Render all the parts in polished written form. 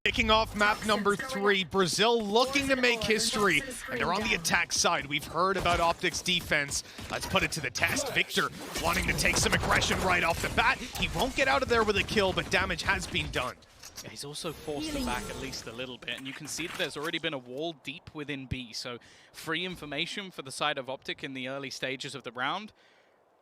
Kicking off map number 3, Brazil looking to make history, and they're on the attack side. We've heard about Optic's defense. Let's put it to the test. Victor wanting to take some aggression right off the bat. He won't get out of there with a kill, but damage has been done. Yeah, he's also forced them back at least a little bit, and you can see that there's already been a wall deep within B, so free information for the side of Optic in the early stages of the round.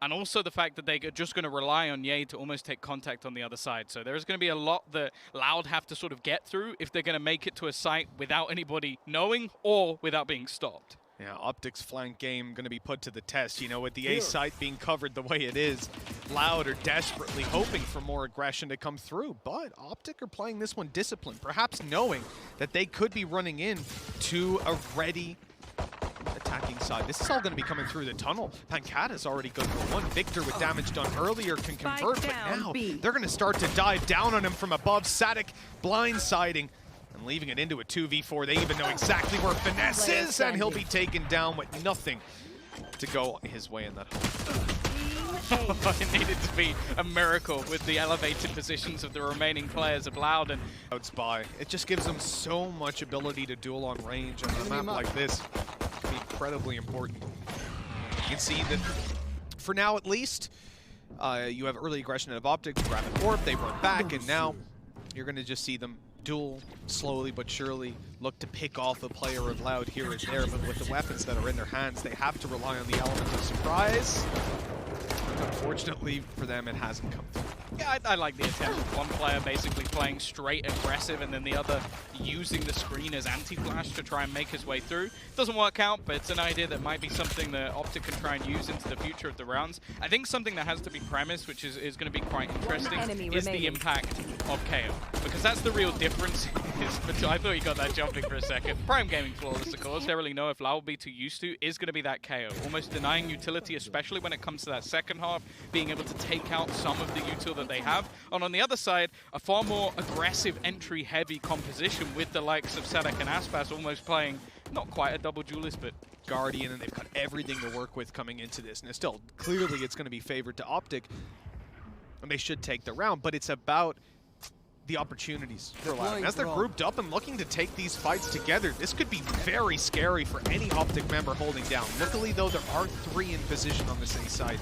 And also the fact that they're just going to rely on Ye to almost take contact on the other side. So there's going to be a lot that Loud have to sort of get through if they're going to make it to a site without anybody knowing or without being stopped. Yeah, Optic's flank game going to be put to the test. You know, with the A site being covered the way it is, Loud are desperately hoping for more aggression to come through. But Optic are playing this one disciplined, perhaps knowing that they could be running in to a ready attacking side. This is all going to be coming through the tunnel. Pancata's already good for one. Victor with damage done earlier can convert, but now they're going to start to dive down on him from above. Sadik blindsiding and leaving it into a 2v4. They even know exactly where Finesse is, and he'll be taken down with nothing to go his way in that hole. It needed to be a miracle with the elevated positions of the remaining players of Loud. And by. It just gives them so much ability to duel on range on a map like this. Incredibly important. You can see that for now at least, you have early aggression out of Optic, grab an orb, they run back, and now you're going to just see them duel slowly but surely, look to pick off a player of Loud here and there, but with the weapons that are in their hands, they have to rely on the element of surprise. Unfortunately for them, it hasn't come through. Yeah, I like the attempt of one player basically playing straight aggressive and then the other using the screen as anti-flash to try and make his way through. Doesn't work out, but it's an idea that might be something that Optic can try and use into the future of the rounds. I think something that has to be premised, which is going to be quite interesting, is the impact of KO. Because that's the real difference. I thought you got that jumping for a second. Prime Gaming flawless, of course. Don't really know if Lau will be too used to, is going to be that KO. Almost denying utility, especially when it comes to that second half, being able to take out some of the util that they have. And on the other side, a far more aggressive entry-heavy composition with the likes of Sadik and Aspas almost playing not quite a double duelist, but Guardian, and they've got everything to work with coming into this. And still, clearly it's going to be favored to Optic, and they should take the round, but it's about the opportunities for Loud. And as they're grouped up and looking to take these fights together, this could be very scary for any Optic member holding down. Luckily, though, there are 3 in position on this A side.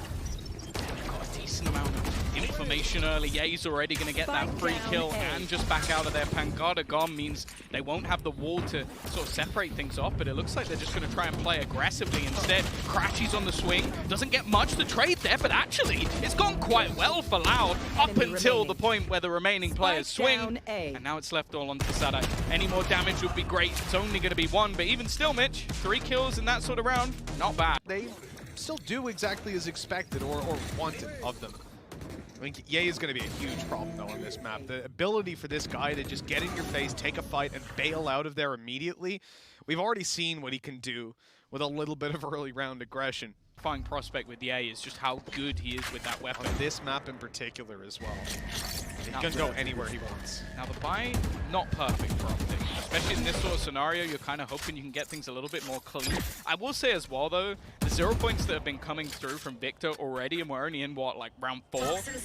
Got a decent amount of information early. Yeah, he's already going to get that free kill and just back out of there. Pangada gone means they won't have the wall to sort of separate things off, but it looks like they're just going to try and play aggressively instead. Crashies on the swing. Doesn't get much to trade there, but actually, it's gone quite well for Loud up until the point where the remaining players swing. And now it's left all onto Sadak. Any more damage would be great. It's only going to be 1, but even still, Mitch, 3 kills in that sort of round, not bad. They still do exactly as expected or wanted of them. I mean, Ye is going to be a huge problem, though, on this map. The ability for this guy to just get in your face, take a fight, and bail out of there immediately. We've already seen what he can do with a little bit of early round aggression. Fine prospect with Ye is just how good he is with that weapon. On this map in particular as well. He can go anywhere he wants. Now the buy, not perfect for Optic. Especially in this sort of scenario, you're kind of hoping you can get things a little bit more clean. I will say as well though, the 0 points that have been coming through from Victor already, and we're only in what, like round 4?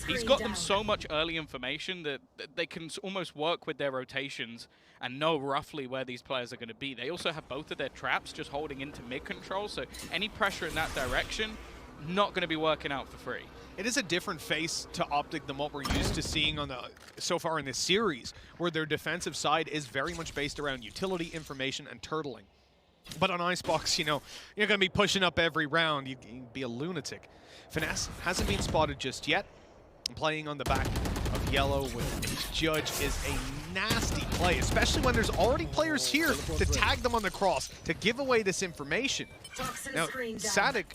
He's got them so much early information that they can almost work with their rotations and know roughly where these players are going to be. They also have both of their traps just holding into mid control, so any pressure in that direction, not going to be working out for free. It is a different face to Optic than what we're used to seeing on so far in this series, where their defensive side is very much based around utility, information, and turtling. But on Icebox, you know, you're going to be pushing up every round. You'd be a lunatic. Finesse hasn't been spotted just yet. Playing on the back of Yellow with Judge is a nasty play, especially when there's already players here to tag them on the cross, to give away this information. Now, Sadik,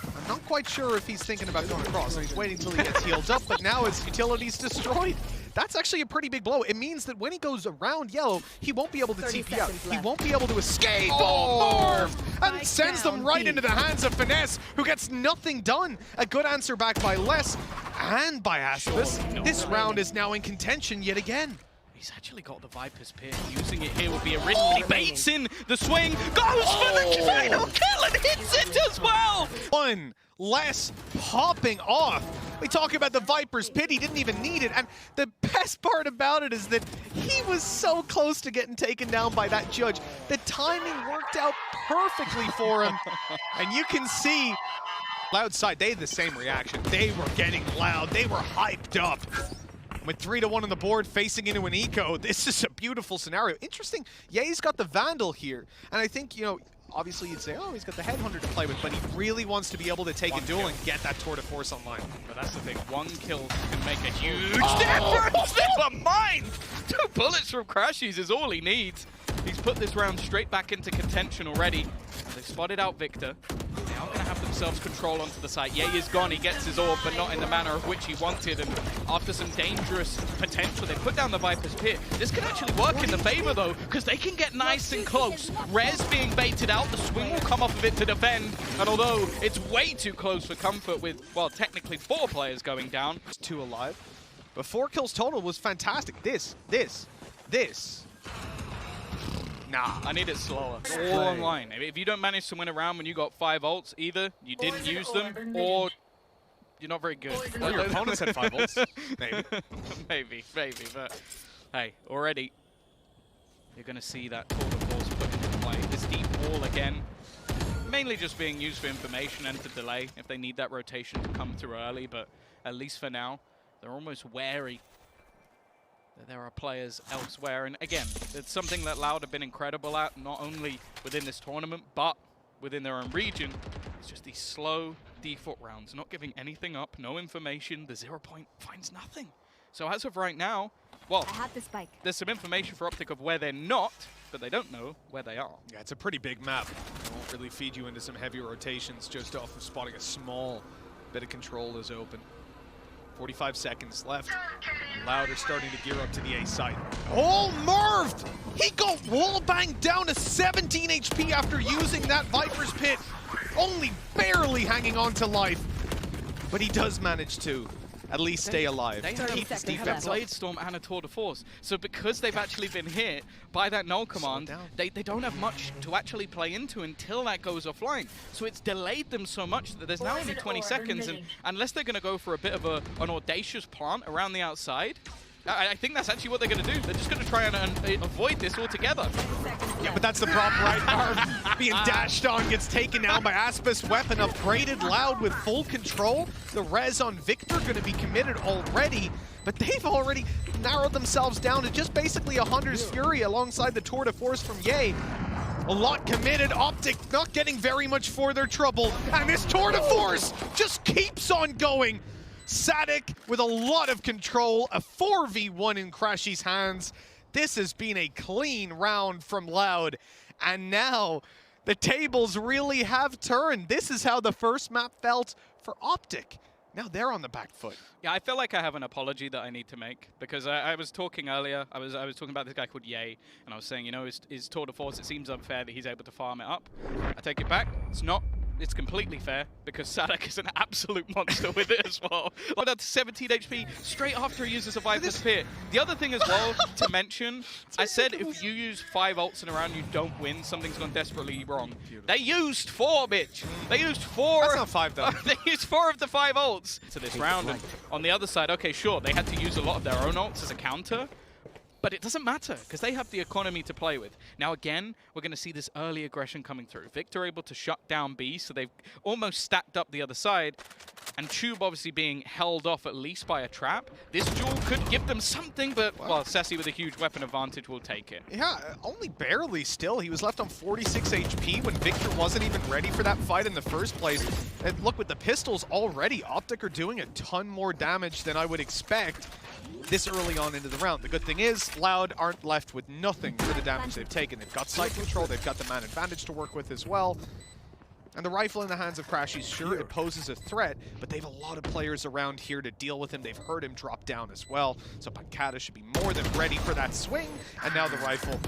I'm not quite sure if he's thinking about going across, so he's waiting until he gets healed up, but now his utility's destroyed. That's actually a pretty big blow. It means that when he goes around Yellow, he won't be able to TP out. He won't be able to escape. Oh, and sends them right into the hands of Finesse, who gets nothing done. A good answer back by Les and by Aspas. This round is now in contention yet again. He's actually got the Viper's Peer. Using it here will be a risk. He baits in the swing, goes for the final kill and hits it as well! one less popping off. We talk about the Viper's Pit, he didn't even need it, and the best part about it is that he was so close to getting taken down by that judge. The timing worked out perfectly for him, and you can see Loud side, they had the same reaction. They were getting loud, they were hyped up. With 3-1 on the board, facing into an eco, this is a beautiful scenario. Interesting, Ye's got the Vandal here, and I think, you know, obviously you'd say, oh, he's got the Headhunter to play with, but he really wants to be able to take a duel and get that Tour de Force online. But that's the thing, one kill can make a huge difference. Never mind! 2 bullets from Crashies is all he needs. He's put this round straight back into contention already. They've spotted out Victor. They are going to have themselves control onto the site. Ye is gone, he gets his orb, but not in the manner of which he wanted. And after some dangerous potential, they put down the Viper's Pit. This can actually work in the favor though, because they can get nice and close. Rez being baited out, the swing will come off of it to defend. And although it's way too close for comfort with, well, technically 4 players going down. 2 alive. But 4 kills total was fantastic. This. Nah. I need it slower. All online. If you don't manage to win a round when you got 5 ults, either you didn't use them or you're not very good. Well, your opponents had 5 ults. Maybe. But hey, already you're going to see that Tour de Force put into play. This deep wall again, mainly just being used for information and to delay if they need that rotation to come through early. But at least for now, they're almost wary that there are players elsewhere. And again, it's something that Loud have been incredible at, not only within this tournament, but within their own region. It's just these slow default rounds, not giving anything up, no information. The 0 point finds nothing. So as of right now, well, I have the spike. There's some information for Optic of where they're not, but they don't know where they are. Yeah, it's a pretty big map. It won't really feed you into some heavy rotations just off of spotting a small bit of control is open. 45 seconds left. Loud are starting to gear up to the A site. Oh, Merved! He got wallbanged down to 17 HP after using that Viper's Pit. Only barely hanging on to life. But he does manage to at least stay alive. They Keep his defense a Blade Storm and a Tour de Force. So because they've actually been hit by that null command, they don't have much to actually play into until that goes offline. So it's delayed them so much that there's now only 20 seconds, and unless they're going to go for a bit of an audacious plant around the outside, I think that's actually what they're going to do. They're just going to try and avoid this altogether. Yeah, but that's the problem, right? Marv being dashed on, gets taken down by Aspis. Weapon upgraded, Loud with full control. The res on Victor going to be committed already, but they've already narrowed themselves down to just basically a Hunter's Fury alongside the Tour de Force from Ye. A lot committed, Optic not getting very much for their trouble, and this Tour de Force just keeps on going. Sadik with a lot of control, a 4v1 in Crashy's hands. This has been a clean round from Loud, and now the tables really have turned. This is how the first map felt for Optic. Now they're on the back foot. Yeah, I feel like I have an apology that I need to make, because I was talking earlier, I was talking about this guy called Ye, and I was saying, you know, his Tour de Force, it seems unfair that he's able to farm it up. I take it back, it's not. It's completely fair, because Sadik is an absolute monster with it as well. Like down to 17 HP straight after he uses a Viper's Pit. The other thing as well to mention, I said if you use 5 ults in a round you don't win, something's gone desperately wrong. They used 4, bitch! They used 4! That's not 5 though. They used 4 of the 5 ults to this round. And on the other side, okay, sure, they had to use a lot of their own ults as a counter, but it doesn't matter, because they have the economy to play with. Now again, we're going to see this early aggression coming through. Victor able to shut down B, so they've almost stacked up the other side. And Tube obviously being held off at least by a trap. This duel could give them something, but, well, Sassy with a huge weapon advantage will take it. Yeah, only barely still. He was left on 46 HP when Victor wasn't even ready for that fight in the first place. And look, with the pistols already, Optic are doing a ton more damage than I would expect this early on into the round. The good thing is, Loud aren't left with nothing for the damage they've taken. They've got site control, they've got the man advantage to work with as well. And the rifle in the hands of Crashy, sure, it poses a threat, but they have a lot of players around here to deal with him. They've heard him drop down as well, so Pancata should be more than ready for that swing. And now the rifle,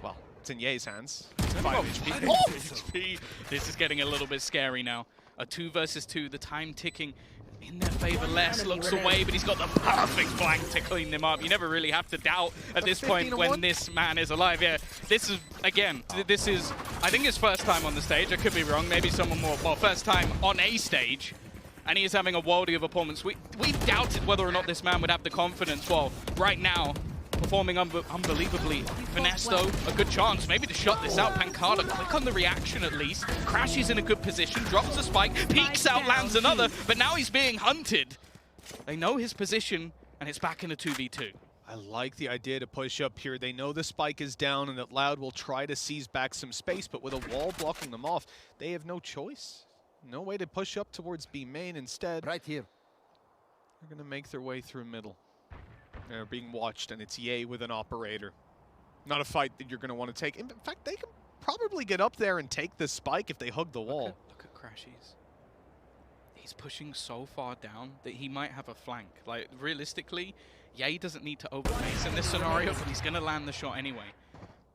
well, it's in Ye's hands. 5 HP. HP. This is getting a little bit scary now. A 2 versus 2, the time ticking. in their favor. Less looks away, but he's got the perfect flank to clean them up. You never really have to doubt at this point when this man is alive. Yeah, this is, again, this is, I think his first time on the stage. I could be wrong. Maybe someone more, well, first time on a stage. And he is having a worldie of performance. We doubted whether or not this man would have the confidence. Well, right now, performing unbelievably. Finesse, though, a good chance maybe to shut this out. Pancada, quick on the reaction at least. Crashes in a good position, drops a spike, peeks out, lands another, but now he's being hunted. They know his position, and it's back in a 2v2. I like the idea to push up here. They know the spike is down and that Loud will try to seize back some space, but with a wall blocking them off, they have no choice. No way to push up towards B main. Instead, right here, they're going to make their way through middle. They're being watched, and it's Ye with an operator. Not a fight that you're going to want to take. In fact, they can probably get up there and take the spike if they hug the wall. Look at Crashies. He's pushing so far down that he might have a flank. Like, realistically, Ye doesn't need to overpace in this scenario, but he's going to land the shot anyway.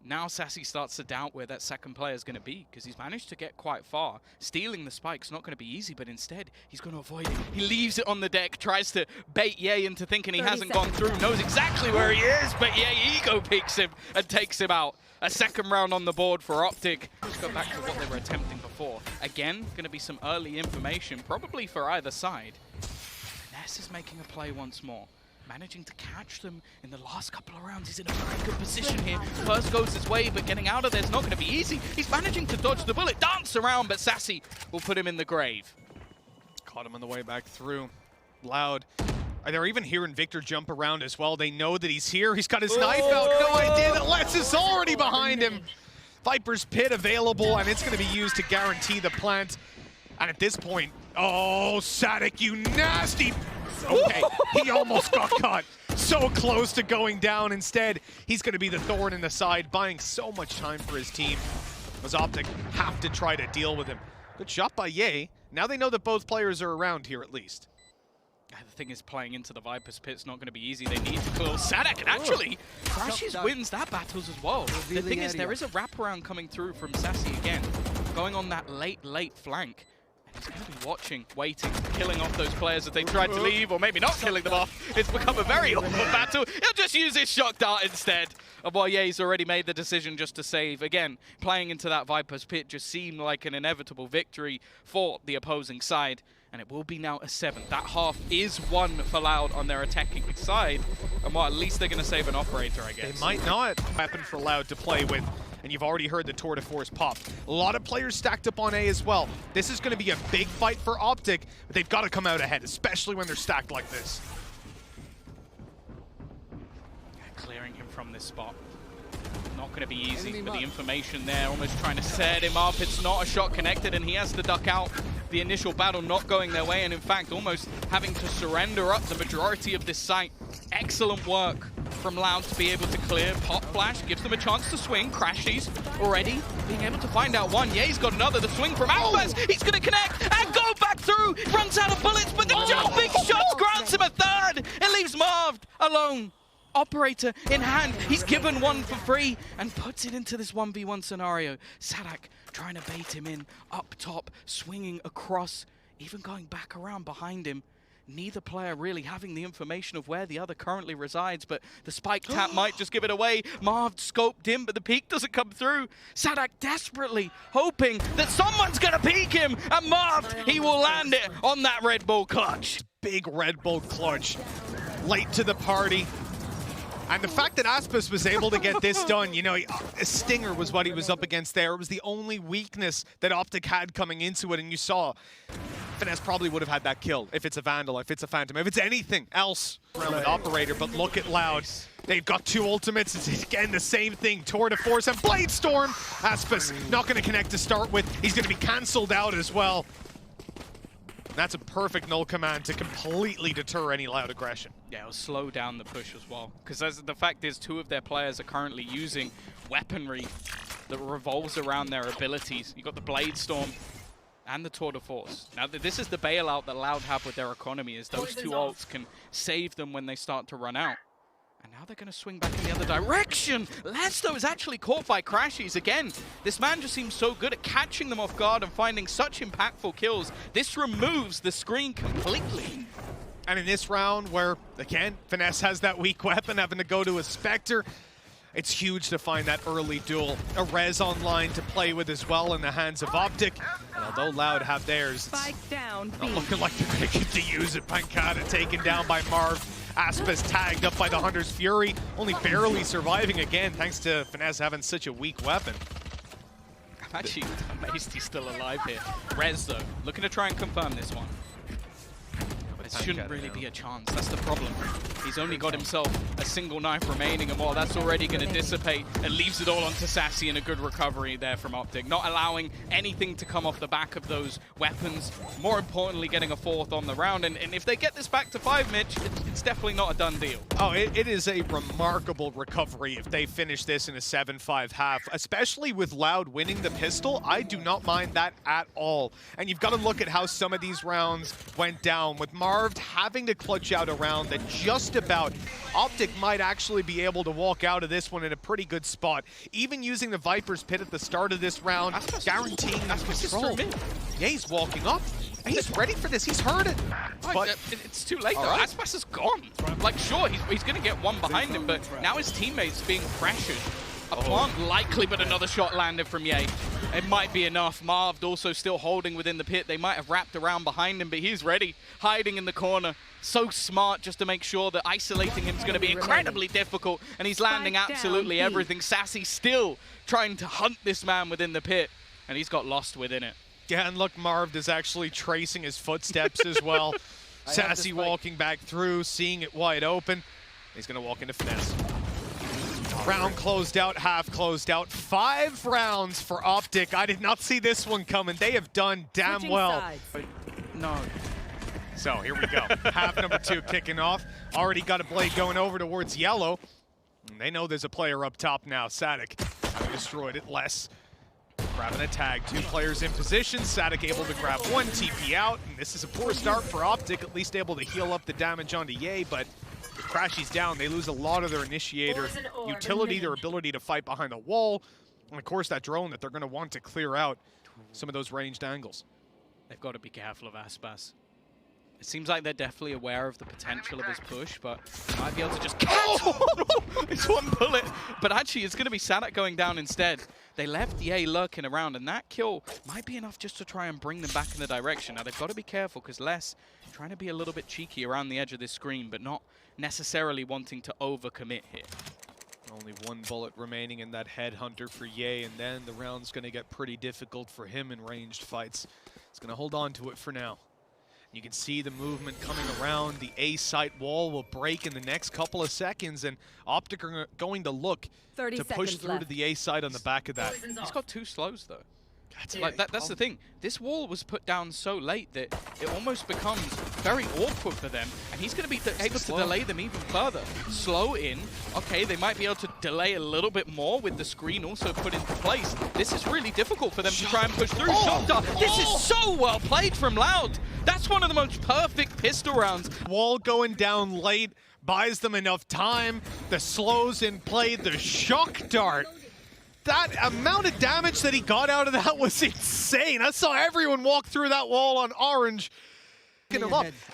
Now Sassy starts to doubt where that second player is going to be, because he's managed to get quite far. Stealing the spike's not going to be easy, but instead he's going to avoid it. He leaves it on the deck, tries to bait Ye into thinking he hasn't gone through, knows exactly where he is, but Ye ego peeks him and takes him out. A second round on the board for Optic. Let's go back to what they were attempting before. Again, going to be some early information, probably for either side. Ness is making a play once more. Managing to catch them in the last couple of rounds. He's in a very good position here. First goes his way, but getting out of there is not going to be easy. He's managing to dodge the bullet, dance around, but Sassy will put him in the grave. Caught him on the way back through. Loud. They're even hearing Victor jump around as well. They know that he's here. He's got his knife out. No idea that Let's is already behind him. Viper's Pit available, and it's going to be used to guarantee the plant. And at this point, oh, Sadik, you nasty... Okay, he almost got caught. So close to going down. Instead, he's going to be the thorn in the side, buying so much time for his team. As Optic have to try to deal with him. Good shot by Ye. Now they know that both players are around here at least. The thing is, playing into the Viper's Pit's not going to be easy. They need to kill Sadak, and actually, Crashies wins that battles as well. The thing is, there is a wraparound coming through from Sassy again, going on that late flank. He's going to be watching, waiting, killing off those players as they tried to leave, or maybe not killing them off. It's become a very awkward battle. He'll just use his shock dart instead. And while Ye's already made the decision just to save. Again, playing into that Viper's Pit just seemed like an inevitable victory for the opposing side. And it will be now a 7. That half is won for Loud on their attacking side. And well, at least they're going to save an operator, I guess. They might not. Weapon for Loud to play with. And you've already heard the tour de force pop. A lot of players stacked up on A as well. This is going to be a big fight for Optic, but they've got to come out ahead, especially when they're stacked like this. Clearing him from this spot. Not going to be easy, but the information there, almost trying to set him up. It's not a shot connected, and he has to duck out. The initial battle not going their way, and in fact, almost having to surrender up the majority of this site. Excellent work from Loud to be able to clear. Pop Flash gives them a chance to swing. Crashies already being able to find out one. Ye's got another. The swing from Alves. He's going to connect and go back through. Runs out of bullets, but the jumping shots grants him a third. It leaves Marv alone. Operator in hand. He's given one for free and puts it into this 1v1 scenario. Sadak trying to bait him in up top, swinging across, even going back around behind him. Neither player really having the information of where the other currently resides, but the spike tap might just give it away. Marv scoped in, but the peek doesn't come through. Sadak desperately hoping that someone's gonna peek him, and Marv, he will land it on that Red Bull clutch. Big Red Bull clutch, late to the party. And the fact that Aspis was able to get this done, you know, a stinger was what he was up against there. It was the only weakness that Optic had coming into it, and you saw Finesse probably would have had that kill if it's a Vandal, if it's a Phantom, if it's anything else around with Operator. But look at Loud. They've got 2 ultimates. It's again the same thing. Tour de Force and Blade Storm. Aspis not going to connect to start with. He's going to be cancelled out as well. That's a perfect null command to completely deter any Loud aggression. Yeah, it'll slow down the push as well. Because the fact is, 2 of their players are currently using weaponry that revolves around their abilities. You've got the Blade Storm and the Tour de Force. Now, this is the bailout that Loud have with their economy, is those 2 ults can save them when they start to run out. And now they're going to swing back in the other direction. Lesto is actually caught by Crashies again. This man just seems so good at catching them off guard and finding such impactful kills. This removes the screen completely. And in this round where, again, Finesse has that weak weapon, having to go to a Spectre, it's huge to find that early duel. A res online to play with as well in the hands of Optic. And although Loud have theirs, it's not looking like they're going to get to use it. Pancada taken down by Marv. Aspas tagged up by the Hunter's Fury, only barely surviving again thanks to Finesse having such a weak weapon. I'm actually amazed he's still alive here. Rez though, looking to try and confirm this one. There shouldn't really be a chance, that's the problem. He's only got himself a single knife remaining, and while that's already going to dissipate, it leaves it all onto Sassy, and a good recovery there from Optic. Not allowing anything to come off the back of those weapons. More importantly, getting a fourth on the round, and if they get this back to 5, Mitch, it's definitely not a done deal. Oh, it is a remarkable recovery if they finish this in a 7-5 half, especially with Loud winning the pistol. I do not mind that at all. And you've got to look at how some of these rounds went down, with Marv having to clutch out a round that just about Optic might actually be able to walk out of this one in a pretty good spot. Even using the Viper's Pit at the start of this round, guaranteeing control. Yeah, he's walking up. He's ready for this. He's heard it. But it's too late, though. Right. Aspas is gone. Like, sure, he's going to get one behind him, but now his teammate's being pressured. A plant likely, but another shot landed from Ye. It might be enough. Marv also still holding within the pit. They might have wrapped around behind him, but he's ready, hiding in the corner. So smart just to make sure that isolating him is going to be incredibly difficult, and he's landing absolutely everything. Sassy still trying to hunt this man within the pit, and he's got lost within it. Yeah, and look, Marv is actually tracing his footsteps as well. Sassy walking back through, seeing it wide open. He's going to walk into Finesse. Round closed out, half closed out. 5 rounds for Optic. I did not see this one coming. They have done damn well. No. So here we go. Half number 2 kicking off. Already got a blade going over towards yellow. And they know there's a player up top now. Sadik having destroyed it. Less grabbing a tag. 2 players in position. Sadik able to grab 1, TP out. And this is a poor start for Optic. At least able to heal up the damage onto Ye, but with Crashies down, they lose a lot of their initiator utility, their ability to fight behind the wall, and of course that drone that they're going to want to clear out some of those ranged angles. They've got to be careful of Aspas. It seems like they're definitely aware of the potential of his push, but they might be able to just catch it's one bullet. But actually, it's going to be Sadak going down instead. They left Ye lurking around, and that kill might be enough just to try and bring them back in the direction. Now, they've got to be careful, because Les trying to be a little bit cheeky around the edge of this screen, but not necessarily wanting to overcommit here. Only 1 bullet remaining in that headhunter for Ye, and then the round's going to get pretty difficult for him in ranged fights. He's going to hold on to it for now. You can see the movement coming around. The A site wall will break in the next couple of seconds, and Optic are going to look to push through to the A site on the back of that. He's got 2 slows, though. That's the thing. This wall was put down so late that it almost becomes very awkward for them, and he's going to be able to delay them even further. Slow in. Okay, they might be able to delay a little bit more with the screen also put into place. This is really difficult for them to try and push through. This is so well played from Loud. That's one of the most perfect pistol rounds. Wall going down late buys them enough time. The slows in play, the shock dart. That amount of damage that he got out of that was insane. I saw everyone walk through that wall on orange.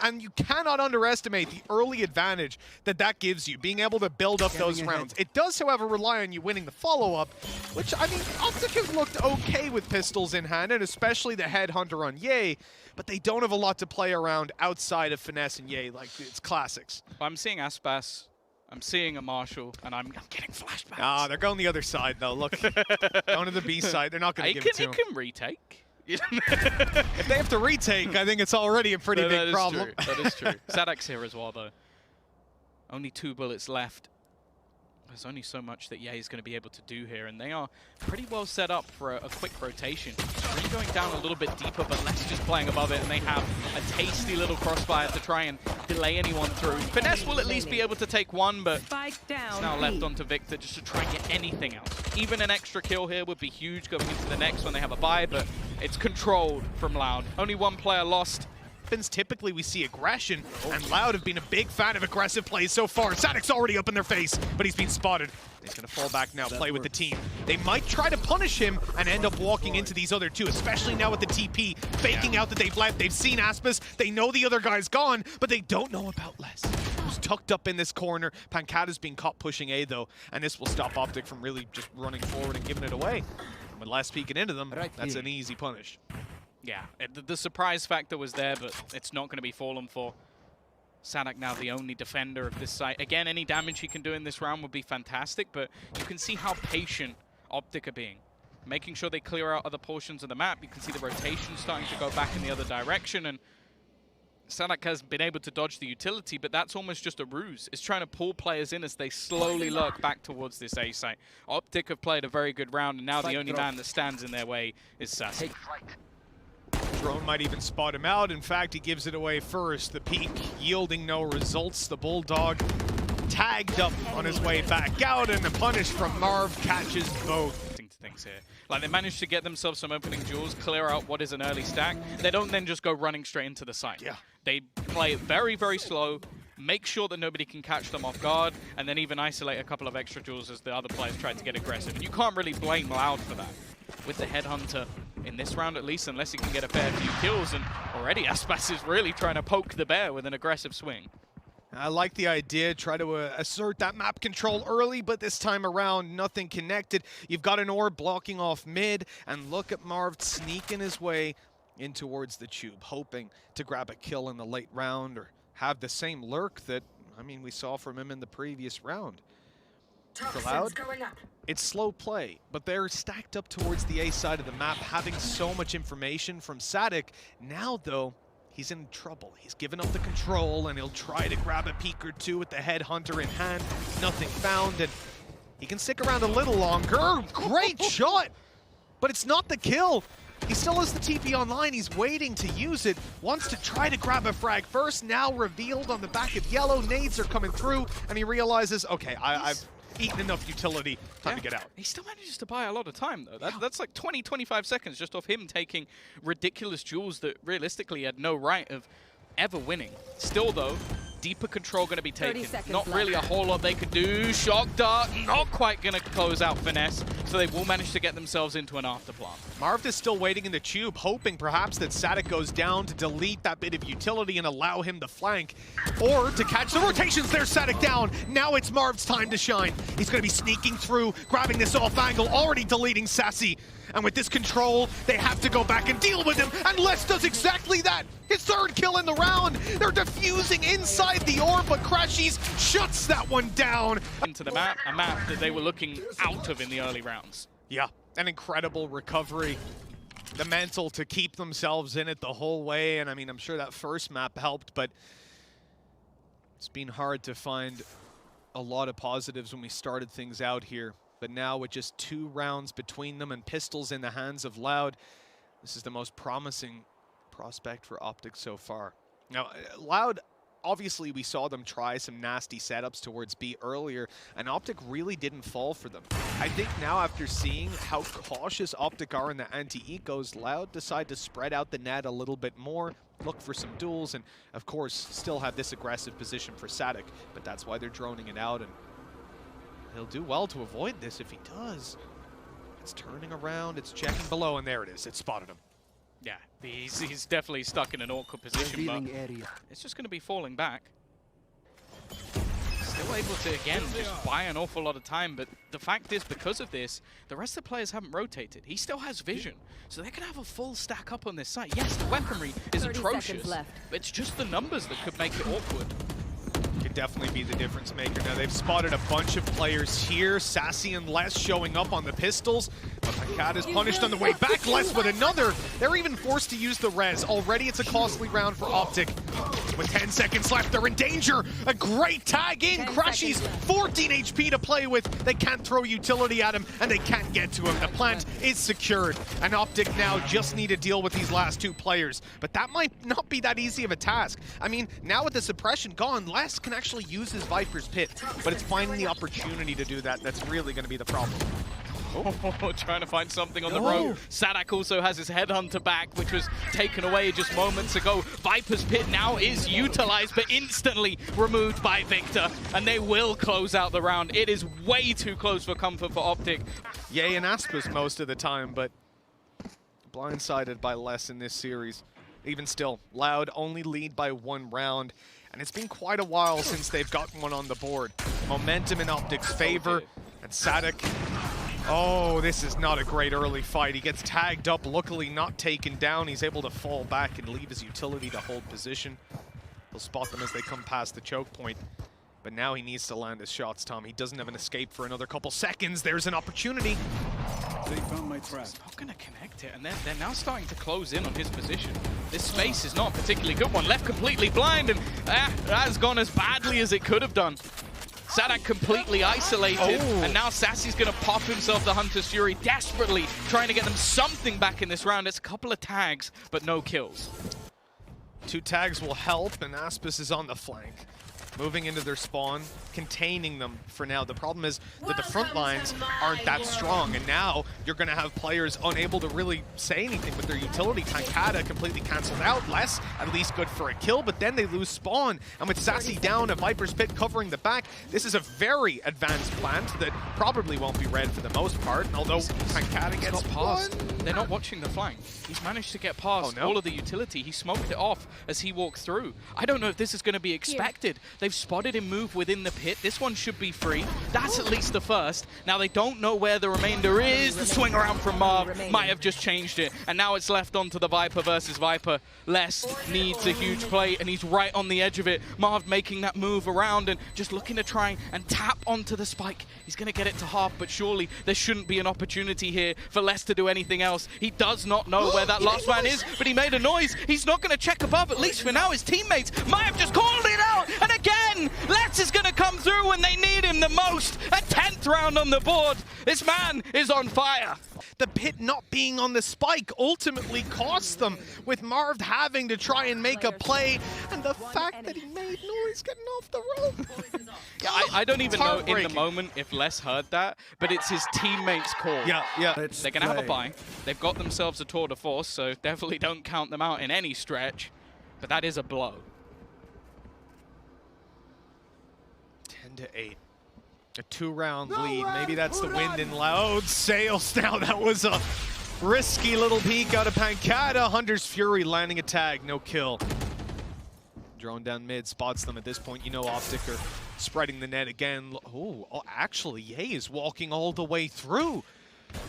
And you cannot underestimate the early advantage that that gives you, being able to build up those rounds. It does, however, rely on you winning the follow-up, which, I mean, Optic has looked okay with pistols in hand, and especially the headhunter on Ye, but they don't have a lot to play around outside of Finesse and Ye, like it's classics. I'm seeing Aspas. I'm seeing a Marshall, and I'm getting flashbacks. Ah, they're going the other side, though. Look, going to the B side. They're not going to give it to him. It can retake. If they have to retake, I think it's already a pretty big problem. True. That is true. Sadak's here as well, though. Only 2 bullets left. There's only so much that Ye is going to be able to do here, and they are pretty well set up for a quick rotation. Really going down a little bit deeper, but less just playing above it, and they have a tasty little crossfire to try and delay anyone through. Finesse will at least be able to take 1, but it's now left onto Victor just to try and get anything out. Even an extra kill here would be huge going into the next when they have a bye, but it's controlled from Loud. Only 1 player lost. happens, typically we see aggression, and Loud have been a big fan of aggressive plays so far. Sadic's already up in their face, but he's been spotted. He's going to fall back now, play with the team. They might try to punish him and end up walking into these other two, especially now with the TP, faking out that they've left. They've seen Aspas, they know the other guy's gone, but they don't know about Les, who's tucked up in this corner. Pancata's being caught pushing A though, and this will stop Optic from really just running forward and giving it away. With Les peeking into them, that's an easy punish. Yeah, the surprise factor was there, but it's not going to be fallen for. Sadak now the only defender of this site. Again, any damage he can do in this round would be fantastic, but you can see how patient Optic are being. Making sure they clear out other portions of the map. You can see the rotation starting to go back in the other direction, and Sadak has been able to dodge the utility, but that's almost just a ruse. It's trying to pull players in as they slowly lurk back towards this A site. Optic have played a very good round, and now the only man that stands in their way is Sassy. Drone might even spot him out. In fact, he gives it away first. The peek yielding no results. The Bulldog tagged up on his way back out, and the punish from Marv catches both. Things here. Like, they managed to get themselves some opening jewels, clear out what is an early stack. They don't then just go running straight into the site. Yeah. They play it very, very slow, make sure that nobody can catch them off guard, and then even isolate a couple of extra jewels as the other players try to get aggressive. And you can't really blame Loud for that. With the Headhunter, in this round at least, unless he can get a fair few kills, and already Aspas is really trying to poke the bear with an aggressive swing. I like the idea, try to assert that map control early, but this time around, nothing connected. You've got an orb blocking off mid, and look at Marv sneaking his way in towards the tube, hoping to grab a kill in the late round or have the same lurk that, I mean, we saw from him in the previous round. For Loud, it's slow play, but they're stacked up towards the A side of the map, having so much information from Sadak. Now, though, he's in trouble. He's given up the control, and he'll try to grab a peek or two with the Headhunter in hand. Nothing found, and he can stick around a little longer. Great shot, but it's not the kill. He still has the TP online. He's waiting to use it. Wants to try to grab a frag first. Now revealed on the back of yellow. Nades are coming through, and he realizes, okay, I've eaten enough utility. Time to get out. He still manages to buy a lot of time, though. That's like 20, 25 seconds just off him taking ridiculous jewels that realistically had no right of ever winning. Still, though, deeper control going to be taken. Not really a whole lot they could do. Shock Dart, not quite going to close out Finesse, so they will manage to get themselves into an afterplant. Marv is still waiting in the tube, hoping perhaps that Sadak goes down to delete that bit of utility and allow him to flank, or to catch the rotations. There's Sadak down. Now it's Marv's time to shine. He's going to be sneaking through, grabbing this off angle, already deleting Sassy. And with this control, they have to go back and deal with him, and Les does exactly that. His third kill in the round. They're defusing inside the orb, but Crashies shuts that one down. Into the map, a map that they were looking out of in the early rounds. Yeah, an incredible recovery. The mental to keep themselves in it the whole way, and I mean, I'm sure that first map helped, but it's been hard to find a lot of positives when we started things out here. But now with just 2 rounds between them and pistols in the hands of Loud, this is the most promising prospect for Optic so far. Now, Loud, obviously we saw them try some nasty setups towards B earlier, and Optic really didn't fall for them. I think now after seeing how cautious Optic are in the anti-ecos, Loud decide to spread out the net a little bit more, look for some duels, and of course still have this aggressive position for Sadak, but that's why they're droning it out, and he'll do well to avoid this if he does. It's turning around, it's checking below, and there it is. It spotted him. Yeah, he's definitely stuck in an awkward position, but it's just going to be falling back. Still able to, again, just buy an awful lot of time, but the fact is, because of this, the rest of the players haven't rotated. He still has vision, so they can have a full stack up on this site. Yes, the weaponry is atrocious, but it's just the numbers that could make it awkward. Could definitely be the difference maker. Now they've spotted a bunch of players here. Sassy and Les showing up on the pistols. But Cat is punished on the way back. Les with another. They're even forced to use the res. Already it's a costly round for Optic. With 10 seconds left, they're in danger. A great tag in. Crashies 14 HP to play with. They can't throw utility at him, and they can't get to him. The plant is secured. And Optic now just need to deal with these last 2 players. But that might not be that easy of a task. I mean, now with the suppression gone, Les can actually use his Viper's Pit, but it's finding the opportunity to do that that's really going to be the problem. Oh, trying to find something on the road. Sadak also has his headhunter back, which was taken away just moments ago. Viper's Pit now is utilized, but instantly removed by Victor, and they will close out the round. It is way too close for comfort for Optic. Yay and Aspers most of the time, but blindsided by less in this series. Even still, Loud only lead by 1 round, and it's been quite a while since they've gotten one on the board. Momentum in Optic's favor, and Sadak, oh, this is not a great early fight. He gets tagged up, luckily not taken down. He's able to fall back and leave his utility to hold position. He'll spot them as they come past the choke point. But now he needs to land his shots, Tom. He doesn't have an escape for another couple seconds. There's an opportunity. They found my trap. He's not going to connect it, and they're now starting to close in on his position. This space is not a particularly good one. Left completely blind, and that has gone as badly as it could have done. Sadak completely isolated, and now Sassy's going to pop himself the Hunter's Fury, desperately trying to get them something back in this round. It's a couple of tags, but no kills. 2 tags will help, and Aspis is on the flank. Moving into their spawn, containing them for now. The problem is that the front lines aren't that strong, and now you're going to have players unable to really say anything with their utility. Pancada completely canceled out. Less, at least good for a kill, but then they lose spawn. And with Sassy down, a Viper's Pit covering the back, this is a very advanced plant that probably won't be read for the most part, although Pancada gets past. They're not watching the flank. He's managed to get past all of the utility. He smoked it off as he walked through. I don't know if this is going to be expected. They've spotted him move within the pit. This one should be free. That's at least the first. Now they don't know where the remainder is. The swing around from Marv might have just changed it. And now it's left onto the Viper versus Viper. Les needs a huge play, and he's right on the edge of it. Marv making that move around and just looking to try and tap onto the spike. He's going to get it to half, but surely there shouldn't be an opportunity here for Les to do anything else. He does not know where that last man is, but he made a noise. He's not going to check above, at least for now. His teammates might have just called it out. And again, Les is going to come through when they need him the most. A 10th round on the board. This man is on fire. The pit not being on the spike ultimately cost them, with Marv having to try and make a play, and the fact that he made noise getting off the rope. Yeah, I don't even know in the moment if Les heard that, but it's his teammates' call. Yeah. They're going to have a bye. They've got themselves a tour de force, so definitely don't count them out in any stretch. But that is a blow. 10-8. A 2-round lead. Maybe that's the wind in Loud sails now. That was a risky little peek out of Pancada. Hunter's Fury landing a tag. No kill. Drone down mid spots them at this point. You know Optic are spreading the net again. Oh, actually, Ye is walking all the way through.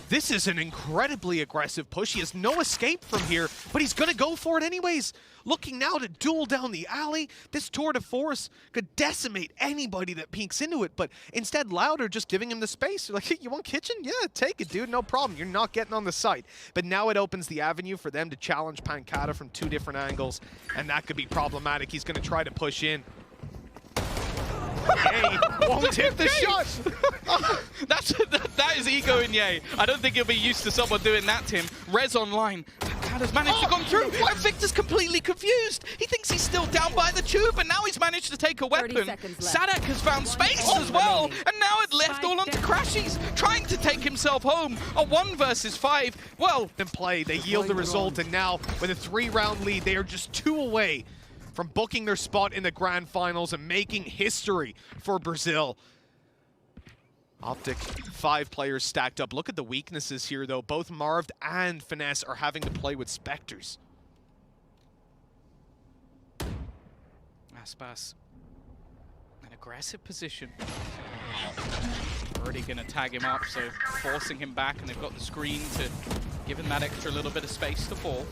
This is an incredibly aggressive push. He has no escape from here, but he's going to go for it anyways. Looking now to duel down the alley. This tour de force could decimate anybody that peeks into it, but instead Louder just giving him the space. Like, hey, you want kitchen? Yeah, take it, dude. No problem. You're not getting on the site. But now it opens the avenue for them to challenge Pancada from 2 different angles, and that could be problematic. He's going to try to push in. Ye won't hit the shot. That is ego in Ye. I don't think he'll be used to someone doing that to him. Res online. Pancada's managed to come through. And Victor's completely confused. He thinks he's still down by the tube, and now he's managed to take a weapon. Sadak has found space as well, and now it left all onto Crashies, trying to take himself home. A 1 versus 5. Well, in play, they yield the result, and now with a 3-round lead, they are just 2 away from booking their spot in the grand finals and making history for Brazil. Optic, 5 players stacked up. Look at the weaknesses here, though. Both Marv and Finesse are having to play with Spectres. Aspas, an aggressive position. Already going to tag him up, so forcing him back, and they've got the screen to give him that extra little bit of space to fall.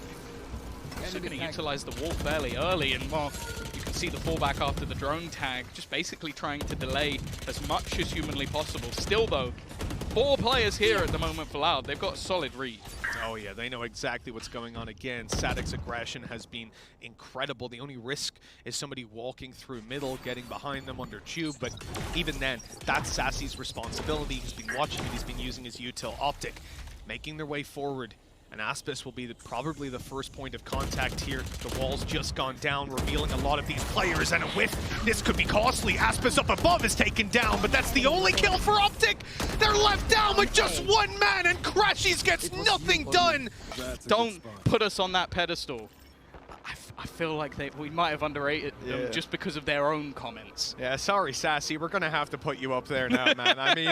Also going to utilize the wall fairly early, and well, you can see the fallback after the drone tag, just basically trying to delay as much as humanly possible. Still though, 4 players here at the moment for Loud. They've got a solid read. Oh yeah, they know exactly what's going on again. Sadak's aggression has been incredible. The only risk is somebody walking through middle, getting behind them under tube, but even then, that's Sassy's responsibility. He's been watching it, he's been using his util. Optic making their way forward. And Aspis will be probably the first point of contact here. The wall's just gone down, revealing a lot of these players, and a whiff. This could be costly. Aspis up above is taken down, but that's the only kill for Optic. They're left down with just one man, and Crashies gets nothing done. Don't put us on that pedestal. I feel like we might have underrated them just because of their own comments. Yeah, sorry, Sassy. We're going to have to put you up there now, man. I mean,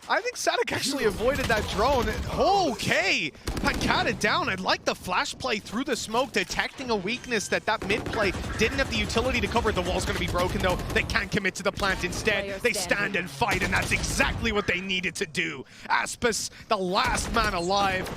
I think Sadik actually avoided that drone. Okay, Pancata down. I like the flash play through the smoke, detecting a weakness that mid play didn't have the utility to cover. The wall's going to be broken, though. They can't commit to the plant. Instead, they stand and fight, and that's exactly what they needed to do. Aspis, the last man alive.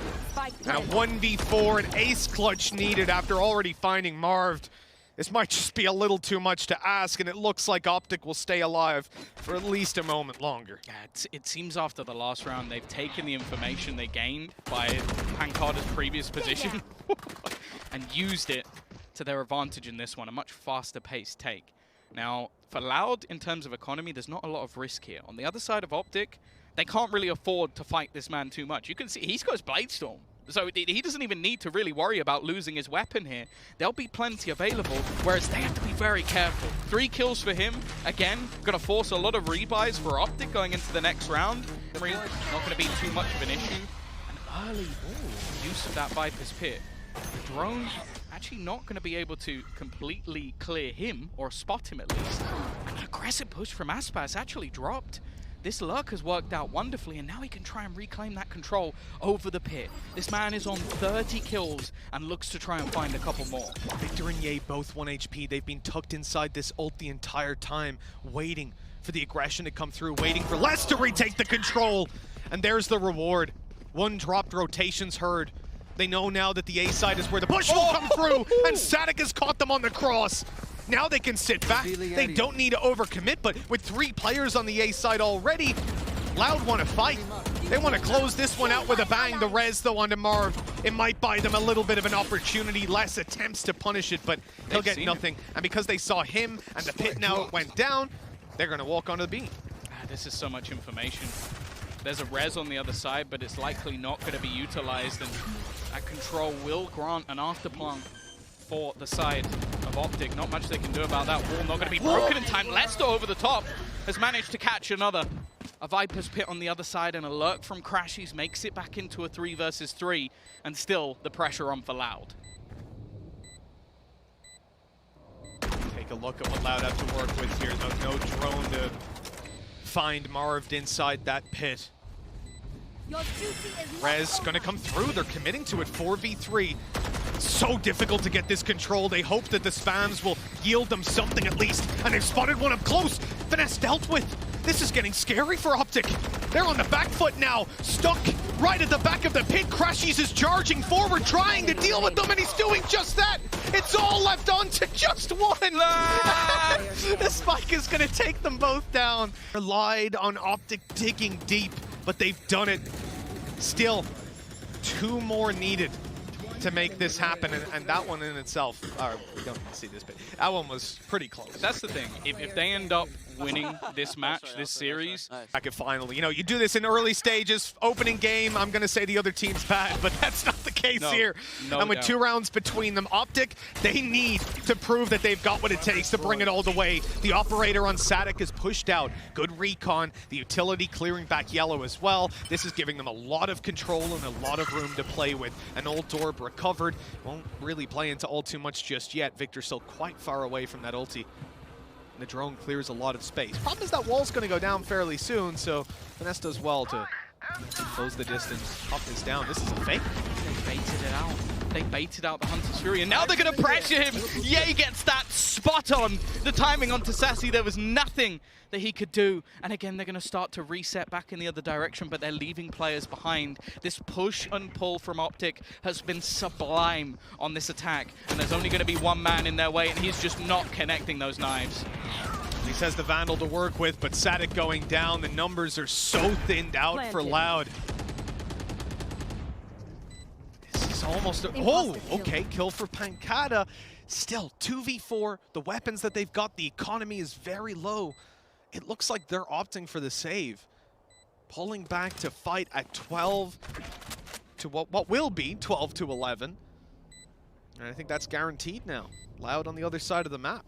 And a 1v4, an ace clutch needed after already finding Marv. This might just be a little too much to ask, and it looks like Optic will stay alive for at least a moment longer. Yeah, it seems after the last round, they've taken the information they gained by Pancata's previous position and used it to their advantage in this one, a much faster paced take. Now, for Loud, in terms of economy, there's not a lot of risk here. On the other side of Optic, they can't really afford to fight this man too much. You can see he's got his Bladestorm. So he doesn't even need to really worry about losing his weapon here. There'll be plenty available, whereas they have to be very careful. 3 kills for him. Again, going to force a lot of rebuys for Optic going into the next round. Not going to be too much of an issue. An early use of that Viper's Pit. The drone actually not going to be able to completely clear him, or spot him at least. An aggressive push from Aspas actually dropped. This Lurk has worked out wonderfully, and now he can try and reclaim that control over the pit. This man is on 30 kills and looks to try and find a couple more. Victor and Ye both 1 HP. They've been tucked inside this ult the entire time, waiting for the aggression to come through, waiting for Les to retake the control. And there's the reward. 1 dropped, rotations heard. They know now that the A side is where the push will come through, and Sadik has caught them on the cross. Now they can sit back. They don't need to overcommit, but with 3 players on the A side already, Loud want to fight. They want to close this one out with a bang. The res, though, onto Marv. It might buy them a little bit of an opportunity. Less attempts to punish it, but he'll get nothing. And because they saw him and the pit now went down, they're going to walk onto the beam. This is so much information. There's a res on the other side, but it's likely not going to be utilized, and that control will grant an afterplant for the side of Optic. Not much they can do about that. Wall not going to be broken in time. Leicester over the top has managed to catch another. A Viper's Pit on the other side, and a lurk from Crashies makes it back into a 3 versus 3, and still the pressure on for Loud. Take a look at what Loud have to work with here, though. No drone to find Marv inside that pit. Rez gonna come through. They're committing to it. 4v3. So difficult to get this control. They hope that the spams will yield them something at least. And they've spotted one up close. Finesse dealt with. This is getting scary for Optic. They're on the back foot now. Stuck right at the back of the pit. Crashies is charging forward, trying to deal with them, and he's doing just that. It's all left on to just one. The spike is gonna take them both down. Relied on Optic digging deep, but they've done it. Still, 2 more needed to make this happen, and that one in itself, we don't see this bit. That one was pretty close. That's the thing. If they end up winning this match, this series, back at finally, you do this in early stages, opening game, I'm gonna say the other team's bad, but that's not the case here. And with 2 rounds between them, Optic, they need to prove that they've got what it takes to bring it all the way. The operator on Sadik is pushed out. Good recon. The utility clearing back yellow as well. This is giving them a lot of control and a lot of room to play with. An old Dorb recovered. Won't really play into all too much just yet. Victor's still quite far away from that ulti. And the drone clears a lot of space. Problem is that wall's going to go down fairly soon, so Finesse does well to close the distance. Up is down. This is a fake. They baited it out. They baited out the Hunter's Fury, and now they're going to pressure him. Ye gets that spot on. The timing onto Sassy, there was nothing that he could do. And again, they're going to start to reset back in the other direction, but they're leaving players behind. This push and pull from Optic has been sublime on this attack, and there's only going to be 1 man in their way, and he's just not connecting those knives. He says the Vandal to work with, but Sadik going down. The numbers are so thinned out for Loud. This is almost okay, kill for Pancata. Still, 2v4, the weapons that they've got, the economy is very low. It looks like they're opting for the save. Pulling back to fight at 12 to what will be 12-11. And I think that's guaranteed now. Loud on the other side of the map.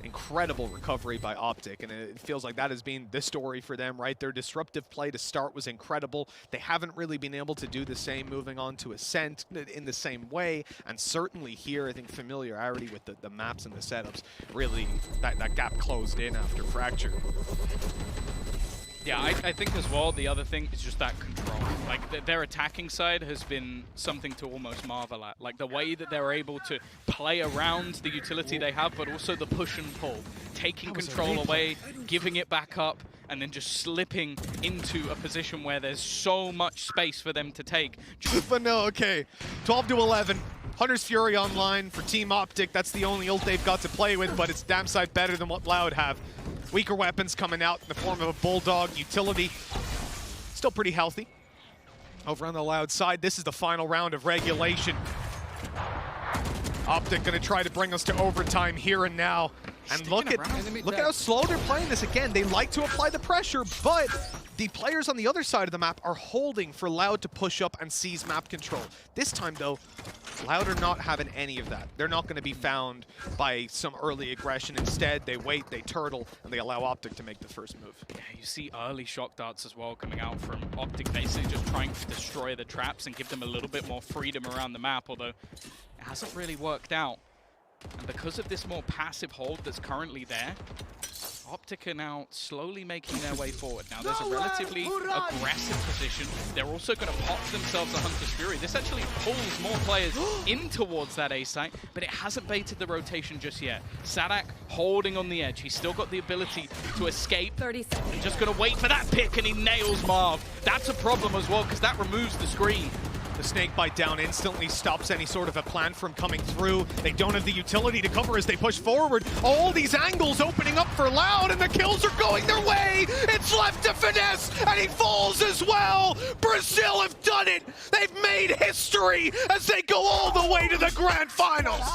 Incredible recovery by Optic, and it feels like that has been the story for them, right? Their disruptive play to start was incredible. They haven't really been able to do the same moving on to Ascent in the same way, and certainly here, I think familiarity with the maps and the setups, really, that gap closed in after Fracture. Yeah, I think as well, the other thing is just that control. Like, their attacking side has been something to almost marvel at. Like, the way that they're able to play around the utility they have, but also the push and pull. Taking control away, giving it back up, and then just slipping into a position where there's so much space for them to take. But no, okay. 12-11. Hunter's Fury online for Team Optic. That's the only ult they've got to play with, but it's damn sight better than what Loud have. Weaker weapons coming out in the form of a Bulldog. Utility still pretty healthy. Over on the Loud side, this is the final round of regulation. Optic gonna try to bring us to overtime here and now. And look at how slow they're playing this again. They like to apply the pressure, but the players on the other side of the map are holding for Loud to push up and seize map control. This time though, Loud are not having any of that. They're not going to be found by some early aggression. Instead, they wait, they turtle, and they allow Optic to make the first move. Yeah, you see early shock darts as well coming out from Optic, basically just trying to destroy the traps and give them a little bit more freedom around the map, although it hasn't really worked out. And because of this more passive hold that's currently there, Optic are now slowly making their way forward. Now there's a relatively aggressive position. They're also going to pop themselves a Hunter's Fury. This actually pulls more players in towards that A site, but it hasn't baited the rotation just yet. Sadak holding on the edge. He's still got the ability to escape. 30 seconds. He's just going to wait for that pick, and he nails Marv. That's a problem as well, because that removes the screen. The snake bite down instantly stops any sort of a plan from coming through. They don't have the utility to cover as they push forward. All these angles opening up for Loud, and the kills are going their way. It's left to Finesse, and he falls as well. Brazil have done it. They've made history as they go all the way to the grand finals.